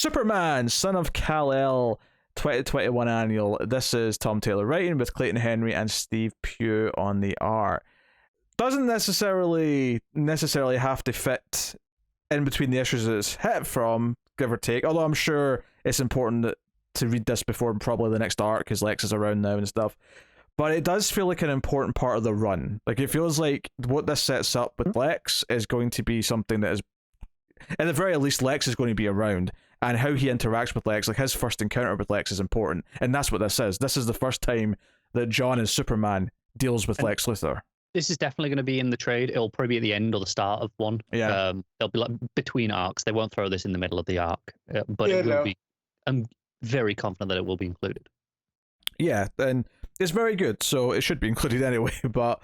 Superman, Son of Kal-El, 2021 annual. This is Tom Taylor writing with Clayton Henry and Steve Pugh on the art. Doesn't necessarily have to fit in between the issues it's hit from, give or take. Although I'm sure it's important to read this before probably the next arc, because Lex is around now and stuff. But it does feel like an important part of the run. Like, it feels like what this sets up with Lex is going to be something that is, at the very least, Lex is going to be around. And how he interacts with Lex, like his first encounter with Lex, is important. And that's what this is. This is the first time that John as Superman deals with Lex Luthor. This is definitely going to be in the trade. It'll probably be at the end or the start of one. Yeah. They'll be like between arcs. They won't throw this in the middle of the arc. But it will be. I'm very confident that it will be included. Yeah, and it's very good, so it should be included anyway. But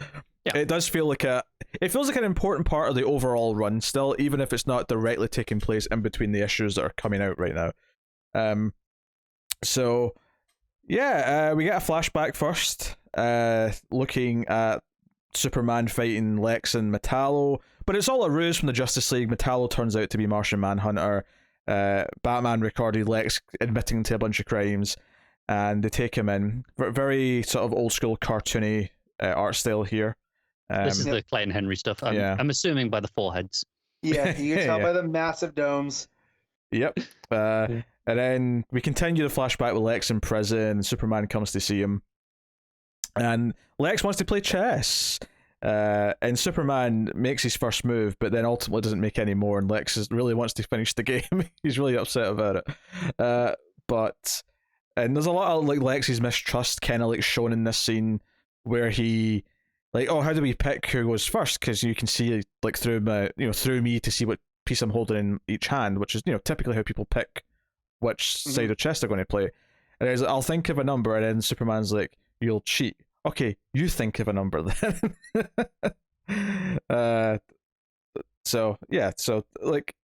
it does feel like it feels like an important part of the overall run still, even if it's not directly taking place in between the issues that are coming out right now. So yeah, we get a flashback first, looking at Superman fighting Lex and Metallo, but it's all a ruse from the Justice League. Metallo turns out to be Martian Manhunter. Batman recorded Lex admitting to a bunch of crimes, and they take him in. Very sort of old school cartoony art style here. This is the Clayton Henry stuff. I'm assuming by the foreheads. Yeah, you can tell by the massive domes. Yep. And then we continue the flashback with Lex in prison. Superman comes to see him, and Lex wants to play chess. And Superman makes his first move, but then ultimately doesn't make any more, and Lex really wants to finish the game. He's really upset about it. And there's a lot of like Lex's mistrust kind of like shown in this scene, where he like, oh, how do we pick who goes first? Because you can see like through me to see what piece I'm holding in each hand, which is typically how people pick which side of chess they're going to play. And he's like, I'll think of a number, and then Superman's like, you'll cheat. Okay, you think of a number then. So like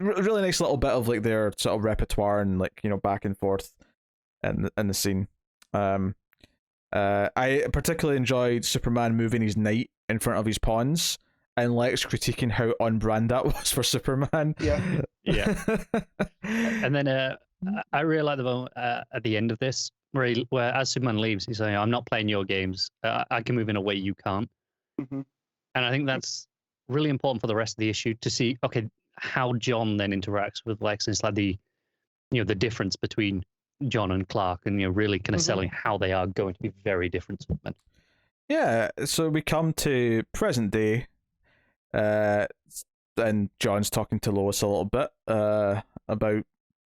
really nice little bit of like their sort of repertoire and like back and forth in the scene. I particularly enjoyed Superman moving his knight in front of his pawns, and Lex critiquing how on brand that was for Superman. Yeah. And then I really like the moment at the end of this where as Superman leaves, he's saying, I'm not playing your games. I can move in a way you can't. Mm-hmm. And I think that's really important for the rest of the issue to see, okay, how John then interacts with Lex. And it's like the difference between John and Clark, and really kind of selling how they are going to be very different men. Yeah, so we come to present day, and John's talking to Lois a little bit about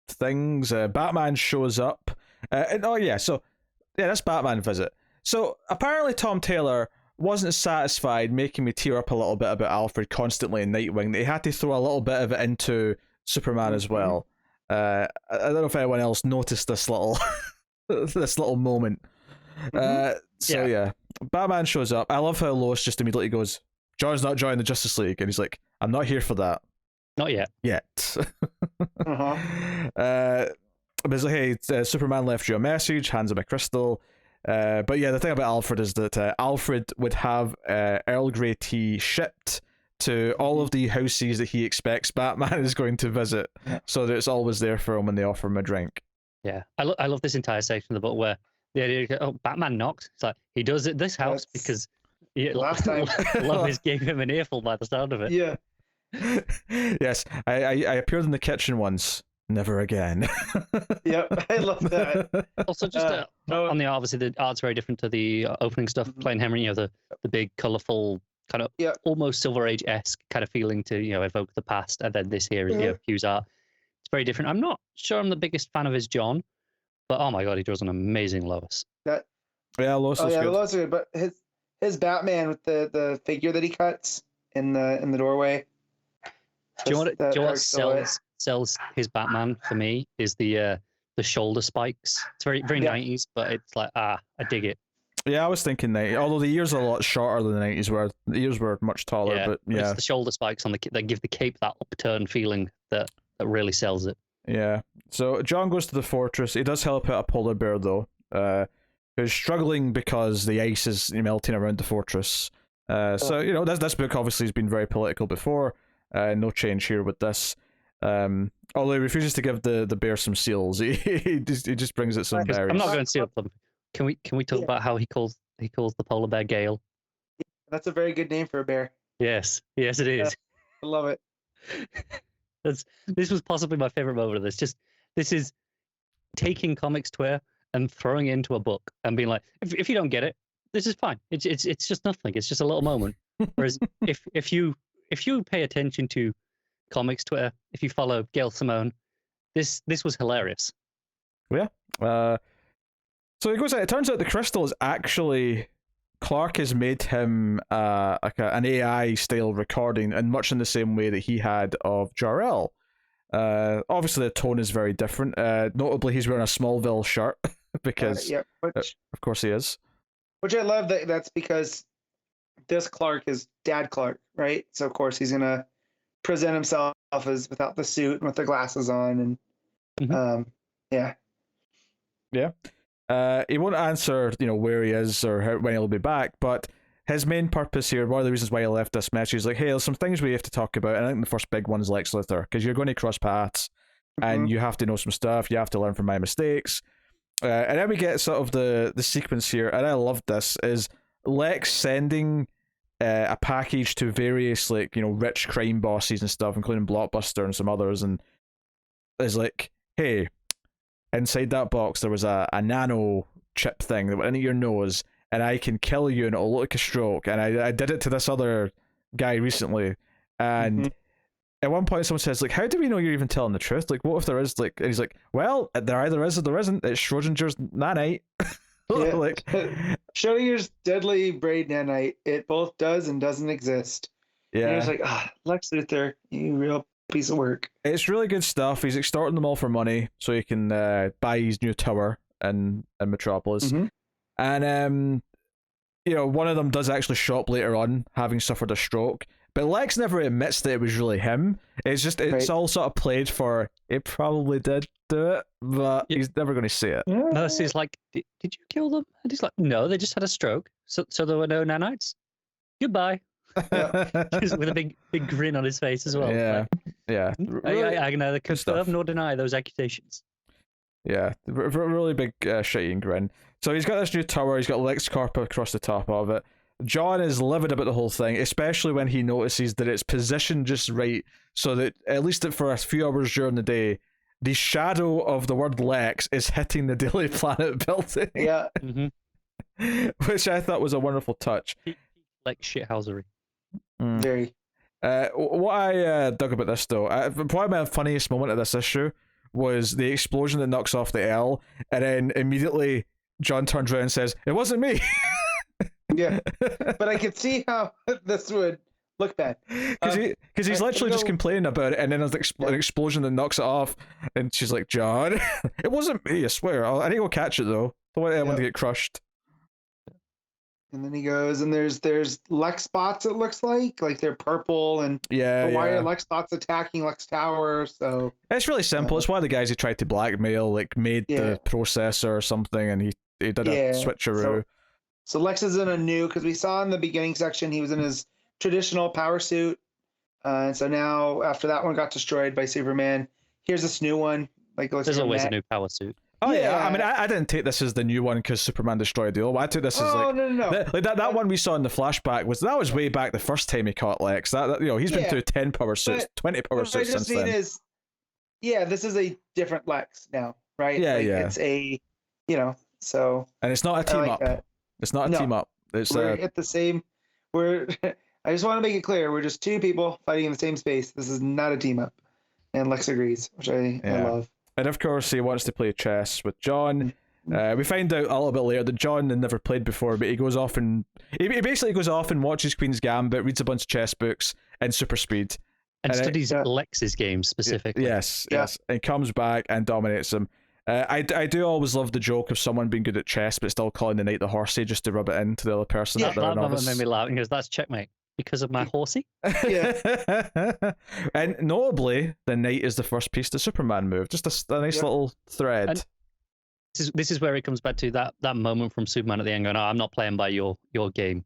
things. Batman shows up. That's Batman visit. So apparently Tom Taylor wasn't satisfied making me tear up a little bit about Alfred constantly in Nightwing, that he had to throw a little bit of it into Superman as well. I don't know if anyone else noticed this little moment. Batman shows up. I love how Lois just immediately goes, John's not joining the Justice League, and he's like, I'm not here for that. Not yet. But he's like, hey, Superman left you a message, hands him a crystal. But yeah, the thing about Alfred is that Alfred would have Earl Grey tea shipped to all of the houses that he expects Batman is going to visit, so that it's always there for him when they offer him a drink. Yeah, I love this entire section of the book where the idea, Batman knocks. It's like, he does it this house because last time Lois gave him an earful by the sound of it. Yeah. Yes, I appeared in the kitchen once. Never again. Yep, I love that. Also, just on the art, obviously the art's very different to the opening stuff. Playing Henry, the big, colourful, kind of almost Silver Age-esque kind of feeling to evoke the past, and then this here is Hugh's art. It's very different. I'm not sure I'm the biggest fan of his John, but oh my god, he draws an amazing Lois. Lois looks good. Lois is good, but his Batman with the figure that he cuts in the doorway. Do you know what sells his Batman for me is the shoulder spikes. It's very 90s, but it's like I dig it. Yeah, I was thinking 90s, although the ears are a lot shorter than the 90s, where the ears were much taller. But it's the shoulder spikes on that give the cape that upturned feeling that really sells it. Yeah. So John goes to the fortress. He does help out a polar bear though, who's struggling because the ice is melting around the fortress. So this book obviously has been very political before. No change here with this. Although he refuses to give the bear some seals, he just brings it some berries. I'm not going to seal them. Can we talk about how he calls the polar bear Gale? That's a very good name for a bear. Yes, it is. Yeah, I love it. This was possibly my favorite moment of this. This is taking comics Twitter and throwing it into a book and being like, if you don't get it, this is fine. It's just nothing. It's just a little moment. Whereas if you pay attention to comics Twitter, if you follow Gail Simone, this was hilarious. Yeah. So it turns out the crystal is actually Clark has made him an AI style recording, and much in the same way that he had of Jor-El. Obviously the tone is very different. Notably, he's wearing a Smallville shirt because of course he is. Which I love that's because this Clark is Dad Clark, right? So of course he's gonna present himself as without the suit and with the glasses on, and yeah. He won't answer, where he is or when he'll be back, but his main purpose here, one of the reasons why he left this message, is like, hey, there's some things we have to talk about, and I think the first big one is Lex Luthor, because you're going to cross paths, and you have to know some stuff, you have to learn from my mistakes, and then we get sort of the sequence here, and I love this, is Lex sending a package to various, rich crime bosses and stuff, including Blockbuster and some others, and is like, hey, inside that box there was a nano chip thing that went into your nose, and I can kill you and it'll look like a stroke, and I did it to this other guy recently, and at one point someone says, like, how do we know you're even telling the truth? Like, what if there is, like, and he's like, well, there either is or there isn't. It's Schrodinger's nanite. Like, Schrodinger's deadly braid nanite. It both does and doesn't exist. Yeah. And it's like, Lex Luthor, you real piece of work. It's really good stuff. He's extorting them all for money so he can buy his new tower in Metropolis. And one of them does actually show up later on, having suffered a stroke. But Lex never admits that it was really him. It's all sort of played for, it probably did do it, but he's never going to say it. Mercy's like, did you kill them? And he's like, no, they just had a stroke. So there were no nanites. Goodbye. With a big grin on his face as well. Yeah. Yeah. Really, I can neither confirm nor deny those accusations. Yeah, really big shitty grin. So he's got this new tower, he's got LexCorp across the top of it. John is livid about the whole thing, especially when he notices that it's positioned just right so that, at least for a few hours during the day, the shadow of the word Lex is hitting the Daily Planet building. Yeah. Which I thought was a wonderful touch. Like shithousery. Very. What I dug about this, though, probably my funniest moment of this issue was the explosion that knocks off the L, and then immediately John turns around and says, "It wasn't me." Yeah, but I could see how this would look bad. Because he's literally just complaining about it, and then there's an explosion that knocks it off, and she's like, "John, it wasn't me, I swear. I need to go catch it, though. Don't want anyone to get crushed." And then he goes, and there's Lex spots, it looks like they're purple, and why are Lex spots attacking Lex Tower? So it's really simple. It's one of the guys who tried to blackmail, made the processor or something, and he did a switcheroo. So Lex is in a new, because we saw in the beginning section he was in his traditional power suit, and so now after that one got destroyed by Superman, here's this new one. There's always a new power suit. Oh yeah, I mean, I didn't take this as the new one because Superman destroyed the old one. I took this as no. That one we saw in the flashback was way back the first time he caught Lex. That he's been through 10 power suits, 20 power suits since then. This is a different Lex now, right? It's a, so. And it's not a team up. It's not a team up. We're at the same. I just want to make it clear, we're just two people fighting in the same space. This is not a team up, and Lex agrees, which I love. And of course, he wants to play chess with John. We find out a little bit later that John had never played before, but he goes off and he basically goes off and watches Queen's Gambit, reads a bunch of chess books and super speed, and studies Lex's game specifically. Yes, and comes back and dominates him. I do always love the joke of someone being good at chess but still calling the knight the horsey just to rub it into the other person. That moment made me laugh. He goes, "That's checkmate." Because of my horsey? And notably, the knight is the first piece the Superman moved. Just a nice little thread. And this is where it comes back to that moment from Superman at the end going, "Oh, I'm not playing by your game."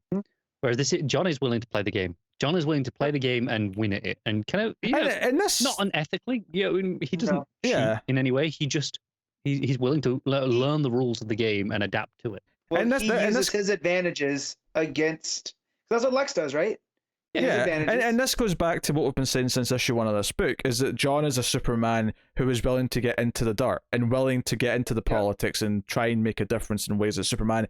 Whereas John is willing to play the game. John is willing to play the game and win at it, and kind of and that's not unethically. He doesn't cheat in any way. He's willing to learn the rules of the game and adapt to it. Well, and he uses his advantages against. That's what Lex does, right? Yeah, and this goes back to what we've been saying since issue 1 of this book, is that John is a Superman who is willing to get into the dirt and willing to get into the politics and try and make a difference in ways that Superman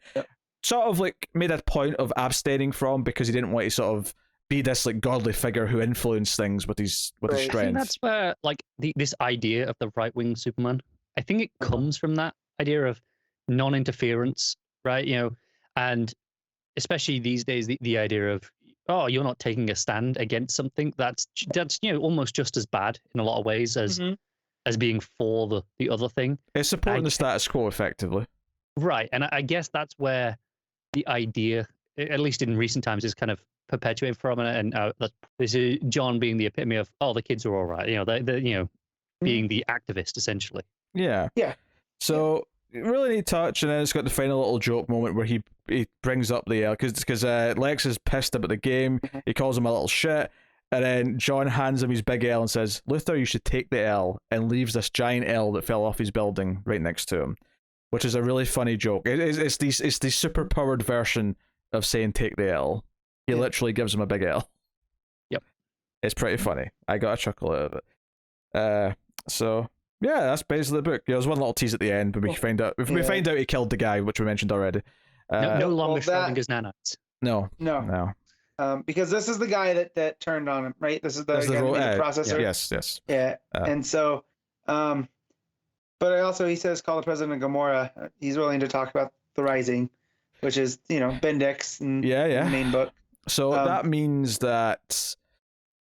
sort of like made a point of abstaining from, because he didn't want to sort of be this like godly figure who influenced things with his strength. I think that's where like this idea of the right-wing Superman, I think it comes from that idea of non-interference, right? And especially these days, the idea of, oh, you're not taking a stand against something, that's almost just as bad in a lot of ways as being for the other thing. It's supporting the status quo effectively. Right, and I guess that's where the idea, at least in recent times, is kind of perpetuated from, and this is John being the epitome of, oh, the kids are all right, they're being the activist essentially. Yeah. So really neat touch, and then it's got the final little joke moment where he brings up the L, because Lex is pissed about the game. He calls him a little shit, and then John hands him his big L and says, "Luthor, you should take the L," and leaves this giant L that fell off his building right next to him, which is a really funny joke. It's the super powered version of saying take the L. He literally gives him a big L. Yep. It's pretty funny. I got a chuckle out of it. So yeah, that's basically the book. There's one little tease at the end, but we find out he killed the guy, which we mentioned already. No longer Schrodinger's nanites. No. Because this is the guy that turned on him, right? This is the guy the processor. Yes. Yeah, and so, but he says, call the president of Gamora. He's willing to talk about the Rising, which is Bendix and the main book. So that means that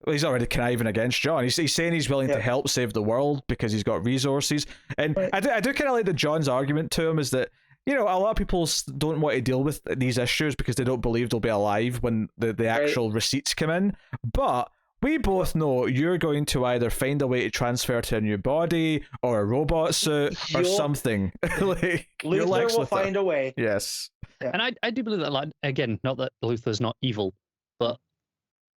he's already conniving against John. He's saying he's willing to help save the world because he's got resources. And I do kind of like that John's argument to him is that, a lot of people don't want to deal with these issues because they don't believe they'll be alive when the actual receipts come in. But we both know you're going to either find a way to transfer to a new body or a robot suit or something. Luthor will find a way. Yes. Yeah. And I do believe that, like, again, not that Luthor's not evil, but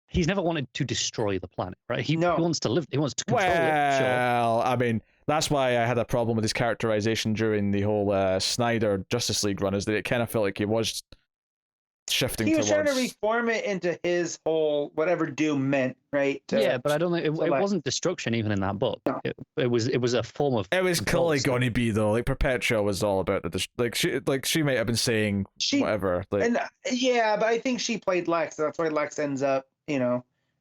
he's never wanted to destroy the planet, right? He wants to live. He wants to control it. Well, I mean, that's why I had a problem with his characterization during the whole Snyder Justice League run, is that it kind of felt like he was shifting towards... He was trying to reform it into his whole whatever Doom meant, right? But I don't think it wasn't destruction even in that book. No. It was a form of... It was clearly going to be, though. Like, Perpetua was all about the... she might have been saying whatever. But I think she played Lex. That's why Lex ends up,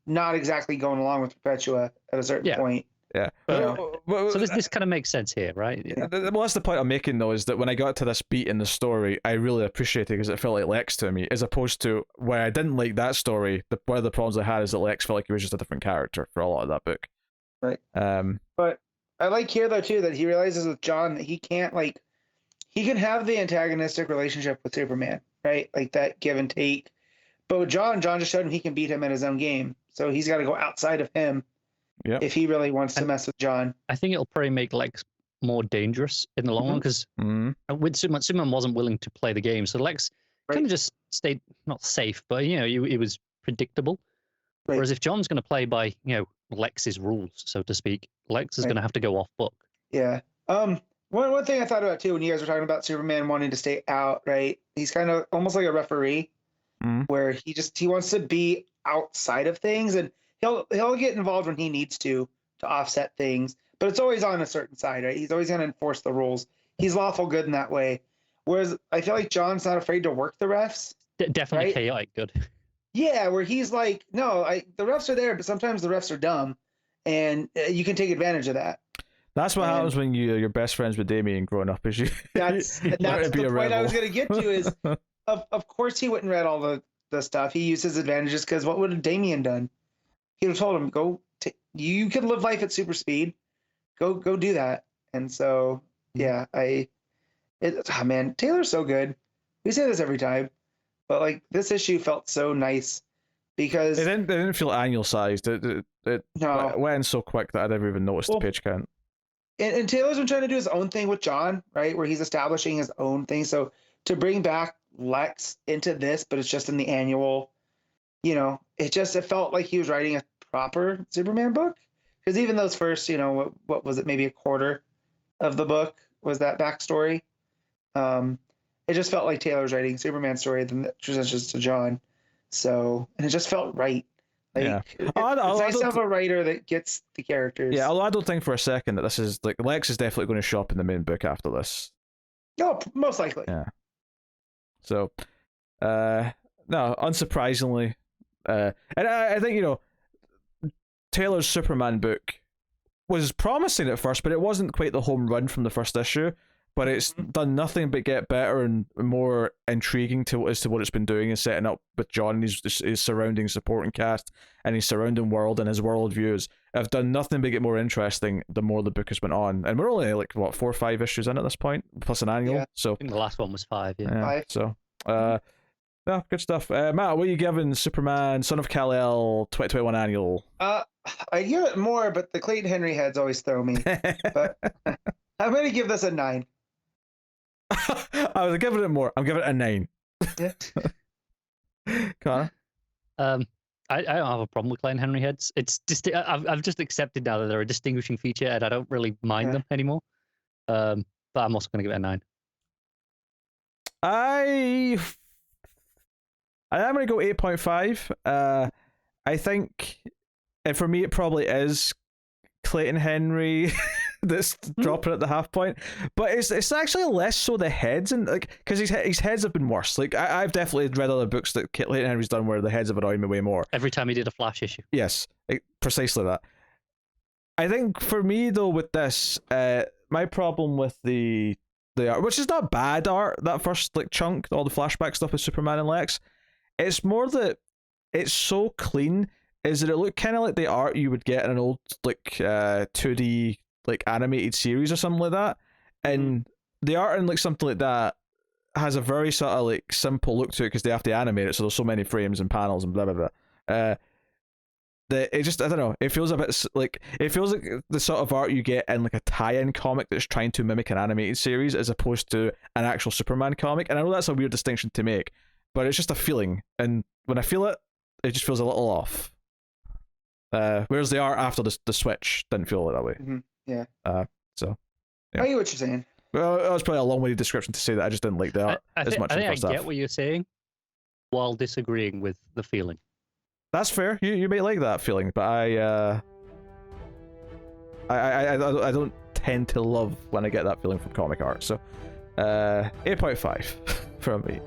not exactly going along with Perpetua at a certain point. Yeah. So this kind of makes sense here, right? Yeah. Well, that's the point I'm making, though, is that when I got to this beat in the story, I really appreciated it because it felt like Lex to me, as opposed to where I didn't like that story. One of the problems I had is that Lex felt like he was just a different character for a lot of that book. Right. But I like here, though, too, that he realizes with John that he can't, he can have the antagonistic relationship with Superman, right? Like that give and take. But with John just showed him he can beat him in his own game. So he's got to go outside of him. Yep. If he really wants to mess with John. I think it'll probably make Lex more dangerous in the long run, because with Superman wasn't willing to play the game, so Lex kind of just stayed not safe, but he was predictable. Right. Whereas if John's going to play by Lex's rules, so to speak, Lex is going to have to go off book. Yeah. One thing I thought about too when you guys were talking about Superman wanting to stay out, right? He's kind of almost like a referee, where he wants to be outside of things, and he'll get involved when he needs to offset things, but it's always on a certain side, right? He's always going to enforce the rules. He's lawful good in that way. Whereas I feel like John's not afraid to work the refs. Definitely chaotic good. Yeah, where he's like, no, the refs are there, but sometimes the refs are dumb, and you can take advantage of that. That's what happens when you're best friends with Damien growing up. Is that's the point I was going to get to is, of course he wouldn't read all the stuff. He used his advantages, because what would have Damien done? He would have told him, you can live life at super speed. Go do that. And so, yeah, man, Taylor's so good. We say this every time, but this issue felt so nice because it didn't feel annual sized. It went so quick that I never even noticed the page count. And Taylor's been trying to do his own thing with John, right? Where he's establishing his own thing. So to bring back Lex into this, but it's just in the annual, it felt like he was writing a proper Superman book. Because even those first, what was it, maybe a quarter of the book was that backstory. It just felt like Taylor was writing Superman story, then transitions to John. So, and it just felt right. Like, it's nice to have a writer that gets the characters. Yeah, although I don't think for a second that this is like Lex is definitely going to show up in the main book after this. No, most likely. Yeah. So, no, unsurprisingly, and I think Taylor's Superman book was promising at first, but it wasn't quite the home run from the first issue. But it's done nothing but get better and more intriguing as to what it's been doing and setting up with John and his surrounding supporting cast and his surrounding world and his worldviews have done nothing but get more interesting the more the book has went on. And we're only like 4 or 5 issues in at this point, plus an annual. Yeah. So I think the last one was 5. Yeah. 5. So, yeah, good stuff. Matt, what are you giving Superman, Son of Kal-El, 2021 annual? I give it more, but the Clayton Henry heads always throw me. But I'm going to give this a 9. I was giving it more. I'm giving it a 9. Yeah. Connor? I don't have a problem with Clayton Henry heads. It's just I've just accepted now that they're a distinguishing feature, and I don't really mind them anymore. But I'm also going to give it a 9. I am going to go 8.5. I think, and for me, it probably is Clayton Henry that's dropping at the half point, but it's actually less so the heads, and like because his heads have been worse. Like I've definitely read other books that Clayton Henry's done where the heads have annoyed me way more. Every time he did a Flash issue. Yes, precisely that. I think for me though with this, my problem with the art, which is not bad art, that first like chunk, all the flashback stuff with Superman and Lex, it's more that it's so clean. Is that it looked kind of like the art you would get in an old like 2D like animated series or something like that, and the art in like something like that has a very sort of like simple look to it because they have to animate it, so there's so many frames and panels and blah blah blah. That it just, I don't know, it feels a bit like the sort of art you get in like a tie-in comic that's trying to mimic an animated series as opposed to an actual Superman comic. And I know that's a weird distinction to make, but it's just a feeling, and when I feel it, it just feels a little off. Whereas the art after the switch didn't feel that way. Mm-hmm. Yeah. So. Yeah. I get what you're saying. Well, that was probably a long-winded description to say that I just didn't like the art as much. I get what you're saying, while disagreeing with the feeling. That's fair. You may like that feeling, but I don't tend to love when I get that feeling from comic art. So, 8.5 from me.